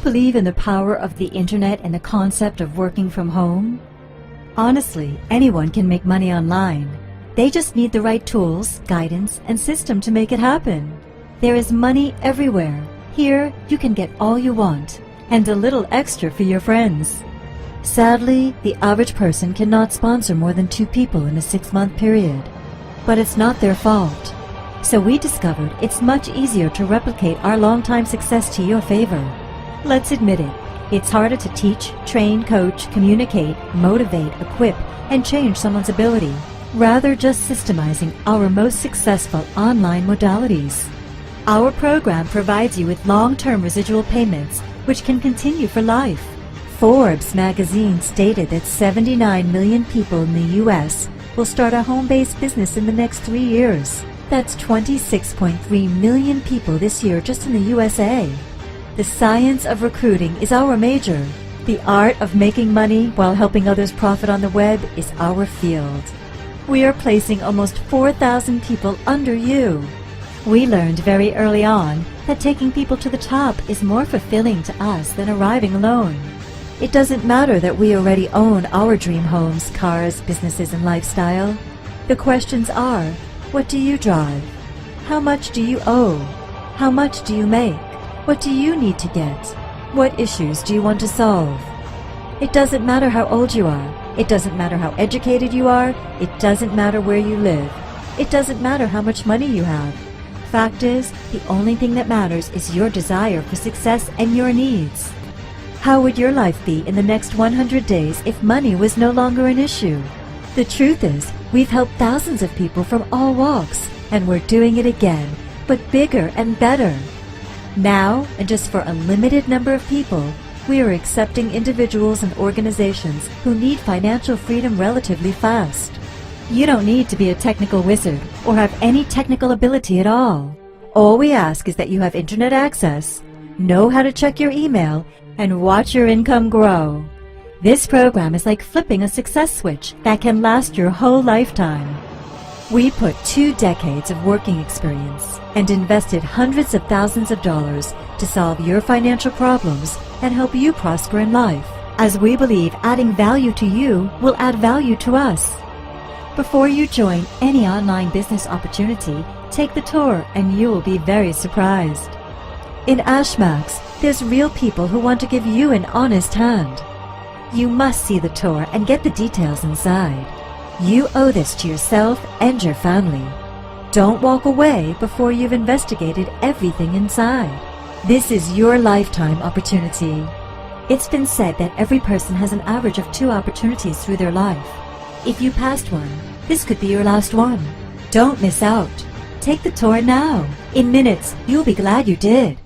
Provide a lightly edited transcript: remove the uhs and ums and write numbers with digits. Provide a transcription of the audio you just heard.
believe in the power of the internet and the concept of working from home? Honestly, anyone can make money online. They just need the right tools, guidance, and system to make it happen. There is money everywhere. Here, you can get all you want, and a little extra for your friends. Sadly, the average person cannot sponsor more than 2 people in a 6-month period. But it's not their fault. So we discovered it's much easier to replicate our long-time success to your favor. Let's admit it. It's harder to teach, train, coach, communicate, motivate, equip, and change someone's ability, rather just systemizing our most successful online modalities. Our program provides you with long-term residual payments, which can continue for life. Forbes magazine stated that 79 million people in the U.S. will start a home-based business in the next 3 years. That's 26.3 million people this year just in the USA. The science of recruiting is our major. The art of making money while helping others profit on the web is our field. We are placing almost 4,000 people under you. We learned very early on that taking people to the top is more fulfilling to us than arriving alone. It doesn't matter that we already own our dream homes, cars, businesses, and lifestyle. The questions are, what do you drive? How much do you owe? How much do you make? What do you need to get? What issues do you want to solve? It doesn't matter how old you are. It doesn't matter how educated you are. It doesn't matter where you live. It doesn't matter how much money you have. Fact is, the only thing that matters is your desire for success and your needs. How would your life be in the next 100 days if money was no longer an issue? The truth is, we've helped thousands of people from all walks, and we're doing it again, but bigger and better. Now, and just for a limited number of people, we are accepting individuals and organizations who need financial freedom relatively fast. You don't need to be a technical wizard or have any technical ability at all. All we ask is that you have internet access, know how to check your email, and watch your income grow. This program is like flipping a success switch that can last your whole lifetime. We put 2 decades of working experience and invested hundreds of thousands of dollars to solve your financial problems and help you prosper in life, as we believe adding value to you will add value to us. Before you join any online business opportunity, take the tour and you will be very surprised. In Ashmax, there's real people who want to give you an honest hand. You must see the tour and get the details inside. You owe this to yourself and your family. Don't walk away before you've investigated everything inside. This is your lifetime opportunity. It's been said that every person has an average of 2 opportunities through their life. If you passed one, this could be your last one. Don't miss out. Take the tour now. In minutes, you'll be glad you did.